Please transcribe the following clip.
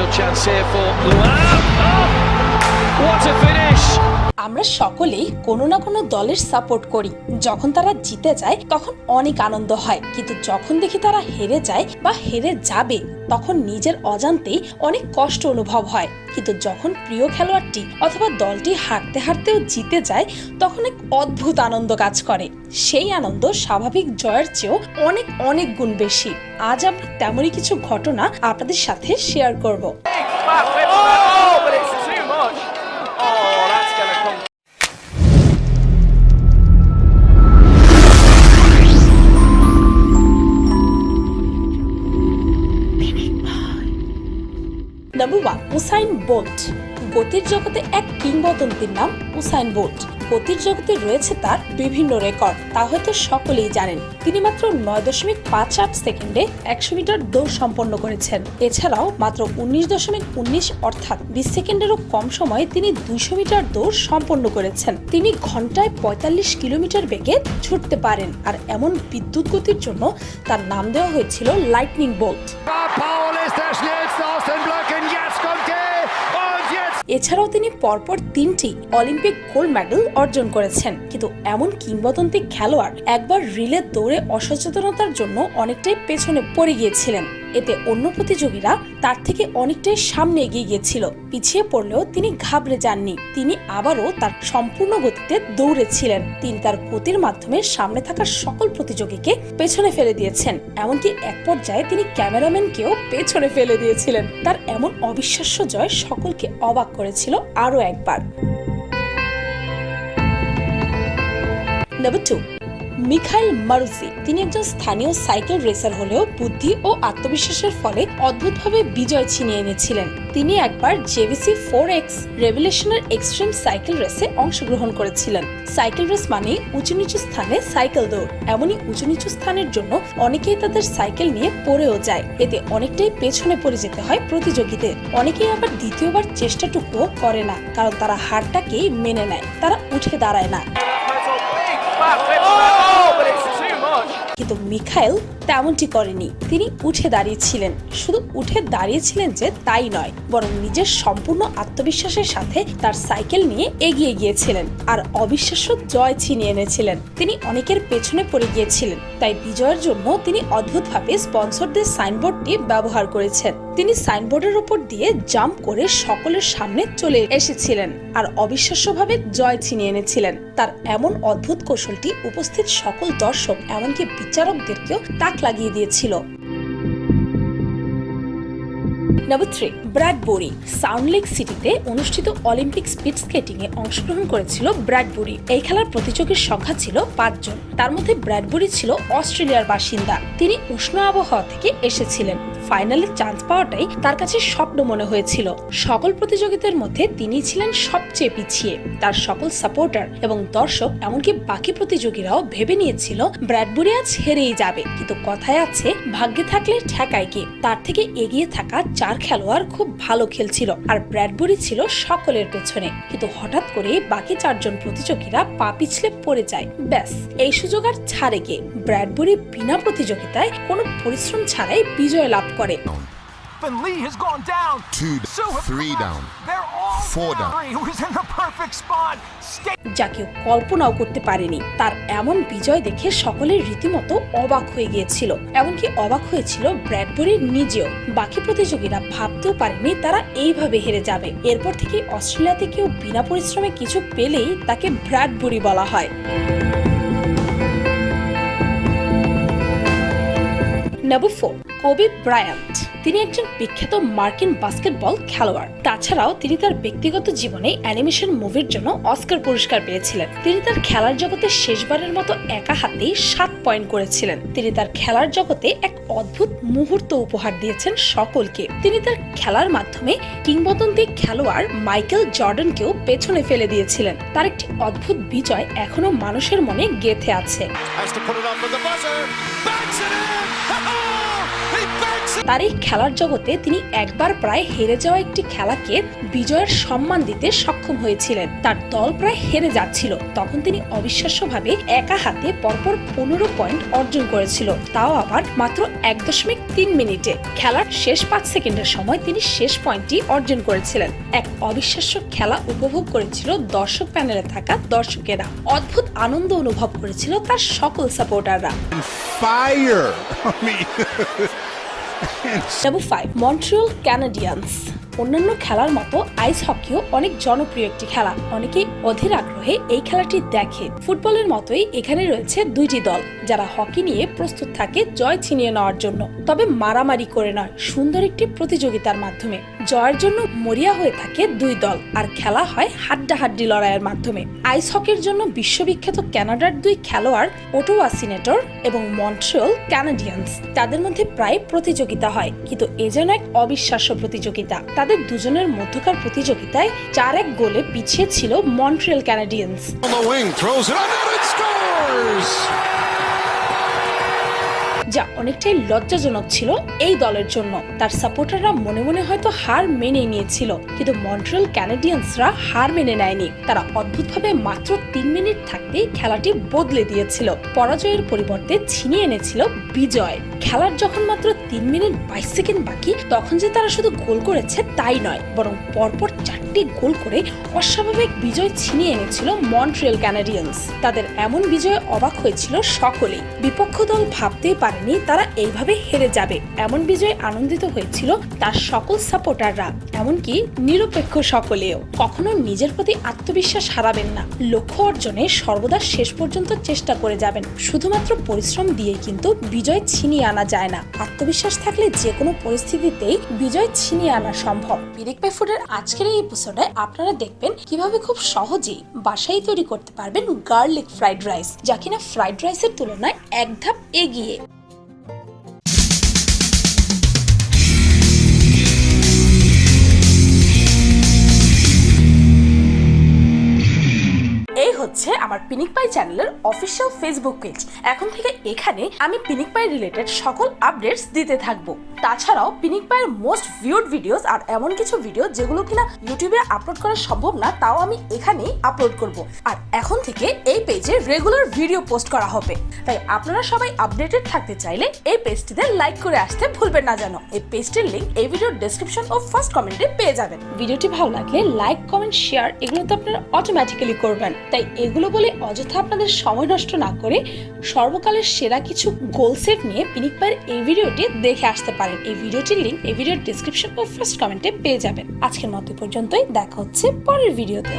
real chance here for Luan. Oh, what a finish! আমরা সকলেই কোনো না কোনো দলের সাপোর্ট করি। যখন তারা জিতে যায় তখন অনেক আনন্দ হয়, কিন্তু যখন দেখি তারা হেরে যায় বা হেরে যাবে তখন নিজের অজান্তেই অনেক কষ্ট অনুভব হয়। কিন্তু যখন প্রিয় খেলোয়াড়টি অথবা দলটি হারতে হারতেও জিতে যায় তখন এক অদ্ভুত আনন্দ কাজ করে। সেই আনন্দ স্বাভাবিক জয়ের চেয়েও অনেক অনেক গুণ বেশি। আজ আমরা তেমনই কিছু ঘটনা আপনাদের সাথে শেয়ার করব। Number 1, Usain Bolt. গতির জগতে এক কিংবদন্তির নাম উসাইন বোল্ট। গতির জগতে রয়েছে তার বিভিন্ন রেকর্ড, তা হয়তো সকলেই জানেন। তিনি মাত্র 9.58 সেকেন্ডে 100 মিটার দৌড় সম্পন্ন করেছেন। এছাড়াও মাত্র 19.19 অর্থাৎ 20 সেকেন্ডেরও কম সময়ে তিনি 200 মিটার দৌড় সম্পন্ন করেছেন। তিনি ঘন্টায় 45 কিলোমিটার বেগে ছুটতে পারেন, আর এমন বিদ্যুৎ গতির জন্য তার নাম দেওয়া হয়েছিল লাইটনিং বোল্ট। এছাড়াও তিনি পরপর 3টি অলিম্পিক গোল্ড মেডেল অর্জন করেছেন। কিন্তু এমন কিংবদন্তি খেলোয়াড় একবার রিলে দৌড়ে অসচেতনতার জন্য অনেকটাই পেছনে পড়ে গিয়েছিলেন। এতে অন্য প্রতিযোগীরা তার থেকে অনেকটাই সামনে এগিয়ে গিয়েছিল। পিছিয়ে পড়লেও তিনি ঘাবড়ে যাননি। তিনি আবারও তার সম্পূর্ণ গতিতে দৌড়েছিলেন। তিনি তার গতির মাধ্যমে সামনে থাকা সকল প্রতিযোগীকে পেছনে ফেলে দিয়েছেন। এমনকি এক পর্যায়ে তিনি ক্যামেরাম্যানকেও পেছনে ফেলে দিয়েছিলেন। তার এমন অবিশ্বাস্য জয় সকলকে অবাক করেছিল আরো একবার। Number 2, Mikhail Marusi. তিনি একজন স্থানীয় সাইকেল রেসার হলেও বুদ্ধি ও আত্মবিশ্বাসের ফলে অদ্ভুতভাবে বিজয় ছিনিয়ে এনেছিলেন। তিনি একবার জেভিসি 4X রেভলিউশনের এক্সট্রিম সাইকেল রেসে অংশগ্রহণ করেছিলেন। সাইকেল রেস মানে উঁচু নিচু স্থানে সাইকেল দৌড়। এমনই উঁচু নিচু স্থানের জন্য অনেকেই তাদের সাইকেল নিয়ে পড়েও যায়। এতে অনেকটাই পেছনে পড়ে যেতে হয় প্রতিযোগীদের। অনেকেই আবার দ্বিতীয়বার চেষ্টাটুকুও করে না, কারণ তারা হারটাকেই মেনে নেয়। তারা উঠে দাঁড়ায় না। কিন্তু মিখাইল তেমনটি করেনি। তিনি উঠে দাঁড়িয়েছিলেন। শুধু উঠে দাঁড়িয়েছিলেন যে তাই নয়, বরং নিজের সম্পূর্ণ আত্মবিশ্বাসের সাথে তার সাইকেল নিয়ে এগিয়ে গিয়েছিলেন আর অবিশ্বাস্য জয় ছিনিয়ে এনেছিলেন। তিনি অনেকের পেছনে পড়ে গিয়েছিলেন, তাই বিজয়ের জন্য তিনি অদ্ভুতভাবে স্পন্সরদের সাইনবোর্ডটি ব্যবহার করেছেন। তিনি সাইনবোর্ডের উপর দিয়ে জাম্প করে সকলের সামনে চলে এসেছিলেন আর অবিশ্বাস্যভাবে জয় ছিনিয়ে এনেছিলেন। তার এমন অদ্ভুত কৌশলটি উপস্থিত সকল দর্শক এমনকি বিচারকদেরকেও তাক লাগিয়ে দিয়েছিল। নাম্বার 3, ব্র্যাডবরি। সাউন্ড লেক সিটিতে অনুষ্ঠিত অলিম্পিক স্পিড স্কেটিং এ অংশগ্রহণ করেছিল ব্র্যাডবরি। এই খেলার প্রতিযোগীর সংখ্যা ছিল 5 জন। তার মধ্যে ব্র্যাডবরি ছিল অস্ট্রেলিয়ার বাসিন্দা। তিনি উষ্ণ আবহাওয়া থেকে এসেছিলেন। ফাইনালে চান্স পাওয়াটাই তার কাছে স্বপ্ন মনে হয়েছিল। সকল প্রতিযোগীদের মধ্যে তিনি ছিলেন সবচেয়ে পিছিয়ে। তার সকল সাপোর্টার এবং দর্শক এমনকি বাকি প্রতিযোগীরাও ভেবে নিয়েছিল ব্র্যাডবরি আজ হেরেই যাবে। কিন্তু কথায় আছে, ভাগ্যে থাকলে ঠেকায় কে। তার থেকে এগিয়ে থাকা 4 খেলোয়াড় খুব ভালো খেলছিল আর ব্র্যাডবরি ছিল সকলের পেছনে। কিন্তু হঠাৎ করে বাকি 4 জন প্রতিযোগীরা পা পিছলে পড়ে যায়। ব্যাস, এই সুযোগ আর ছাড়ে কে। ব্র্যাডবরি বিনা প্রতিযোগিতায় কোনো পরিশ্রম ছাড়াই বিজয় লাভ করে। And Lee has gone down. 2, 3 down. They're all 4 down. He was in the perfect spot. যা কেউ কল্পনাও করতে পারেনি। তার এমন বিজয় দেখে সকলের রীতিমতো অবাক হয়ে গিয়েছিল। এমনকি অবাক হয়েছিল ব্র্যাডবরি নিজেও। বাকি প্রতিযোগীরা ভাবতেও পারেনি তারা এইভাবে হেরে যাবে। এরপর থেকে অস্ট্রেলিয়াতে কেউ বিনা পরিশ্রমে কিছু পেলেই তাকে ব্র্যাডবরি বলা হয়। Number 4, Covey Bryant. তিনি একজন বিখ্যাত মার্কিন বাস্কেটবল খেলোয়াড়। তাছাড়াও তিনি তার ব্যক্তিগত জীবনে অ্যানিমেশন মুভির জন্য অস্কার পুরস্কার পেয়েছিলেন। তিনি তার খেলার জগতে শেষবারের মতো একা হাতেই 7 পয়েন্ট করেছিলেন। তিনি তার খেলার জগতে এক অদ্ভুত মুহূর্ত উপহার দিয়েছেন সকলকে। তিনি তার খেলার মাধ্যমে কিংবদন্তি খেলোয়াড় মাইকেল জর্ডানকেও পেছনে ফেলে দিয়েছিলেন। তার একটি অদ্ভুত বিজয় এখনো মানুষের মনে গেঁথে আছে। তার এই খেলার জগতে তিনি একবার প্রায় হেরে যাওয়া একটি খেলাকে বিজয়ের সম্মান দিতে সক্ষম হয়েছিলেন। তার দল প্রায় হেরে যাচ্ছিল, তখন তিনি অবিশ্বাস্যভাবে একা হাতে পরপর 15 পয়েন্ট অর্জন করেছিল, তাও আবার মাত্র 1.3 মিনিটে। খেলার শেষ 5 সেকেন্ডের সময় তিনি শেষ পয়েন্টটি অর্জন করেছিলেন। এক অবিশ্বাস্য খেলা উপভোগ করেছিল দর্শক প্যানেলে থাকা দর্শকেরা। অদ্ভুত আনন্দ অনুভব করেছিল তার সকল সাপোর্টাররা। Fire! I mean, number 5, Montreal Canadiens. অন্যান্য খেলার মতো আইস হকিও অনেক জনপ্রিয় একটি খেলা। অনেকেই অধীর আগ্রহে এই খেলাটি দেখে। ফুটবলের মতোই এখানে রয়েছে 2টি দল যারা হকি নিয়ে প্রস্তুত থাকে জয় ছিনিয়ে নেওয়ার জন্য, তবে মারামারি করে নয়, সুন্দর একটি প্রতিযোগিতার মাধ্যমে। জয়ের জন্য মরিয়া হয়ে থাকে 2 দল, আর খেলা হয় হাড্ডাহাড্ডি লড়াইয়ের মাধ্যমে। আইস হকির জন্য বিশ্ববিখ্যাত কানাডার 2 খেলোয়াড় ওটোয়া সিনেটর এবং মন্ট্রিয়াল ক্যানাডিয়ান্স, তাদের মধ্যে প্রায় প্রতিযোগিতা হয়, কিন্তু এ যেন এক অবিশ্বাস্য প্রতিযোগিতা। তাদের দুজনের মধ্যকার প্রতিযোগিতায় 4-1 গোলে পিছিয়ে ছিল Montreal ক্যানাডিয়ান্স। on the wing, throws it up, and it scores! যা অনেকটাই লজ্জাজনক ছিল এই দলের জন্য। তার সাপোর্টাররা মনে মনে হয়তো হার মেনে নিয়েছিল, কিন্তু মন্ট্রিয়াল ক্যানাডিয়ান্সরা হার মেনে নেয়নি। তারা অদ্ভুতভাবে মাত্র 3 মিনিট থাকতেই খেলাটি বদলে দিয়েছিল। পরাজয়ের পরিবর্তে ছিনিয়ে এনেছিল বিজয়। খেলার যখন মাত্র 3 মিনিট 22 সেকেন্ড বাকি, তখন যে তারা শুধু গোল করেছে তাই নয়, বরং পরপর 4টি গোল করে অস্বাভাবিক বিজয় ছিনিয়ে এনেছিল মন্ট্রিয়াল ক্যানাডিয়ান্স। তাদের এমন বিজয়ে অবাক হয়েছিল সকলেই। বিপক্ষ দল ভাবতেই পারেনি তারা এইভাবে হেরে যাবে। এমন বিজয়ে আনন্দিত হয়েছিল তার সকল সাপোর্টাররা, এমনকি নিরপেক্ষ সকলেও। কখনো নিজের প্রতি আত্মবিশ্বাস হারাবেন না। লক্ষ্য অর্জনে সর্বদা শেষ পর্যন্ত চেষ্টা করে যাবেন। শুধুমাত্র পরিশ্রম দিয়ে কিন্তু বিজয় ছিনিয়ে আনা যায় না। আত্মবিশ্বাস থাকলে যে কোনো পরিস্থিতিতেই বিজয় ছিনিয়ে আনা সম্ভব। পিনিক বাই ফুডের আজকের এই এপিসোডে আপনারা দেখবেন কিভাবে খুব সহজেই বাসায় তৈরি করতে পারবেন গার্লিক ফ্রাইড রাইস, যা কিনা ফ্রাইড রাইসের তুলনায় এক ধাপ এগিয়ে। এই হচ্ছে আমার পিনিক পাই চ্যানেলের অফিসিয়াল ফেসবুক পেজ। এখন থেকে এখানে আমি পিনিক পাই রিলেটেড সকল আপডেটস দিতে থাকবো। তাছাড়াও পিনিক পাইয়ের মোস্ট ভিউড ভিডিওস আর এমন কিছু ভিডিও যেগুলো কিনা ইউটিউবে আপলোড করা সম্ভব না, তাও আমি এখানেই আপলোড করব। আর এখন থেকে এই পেজে রেগুলার ভিডিও পোস্ট করা হবে। তাই আপনারা সবাই আপডেটেড থাকতে চাইলে এই পেজটিতে লাইক করে আসতে ভুলবেন না যেন। এই পেজটির লিংক এই ভিডিওর ডেসক্রিপশন ও ফার্স্ট কমেন্টে পেয়ে যাবেন। ভিডিওটি ভালো লাগলে লাইক, কমেন্ট, শেয়ার এগুলো তো আপনারা অটোমেটিক্যালি করবেন। তাই এগুলো বলে অযথা আপনাদের সময় নষ্ট না করে সর্বকালের সেরা কিছু গোল সেভ নিয়ে পিনিক পাইয়ের এই ভিডিওটি দেখে আসতে পারেন। এই ভিডিওটির লিংক এই ভিডিওর ডেসক্রিপশন ও ফার্স্ট কমেন্টে পেয়ে যাবেন। আজকের মতো পর্যন্তই, দেখা হচ্ছে পরের ভিডিওতে।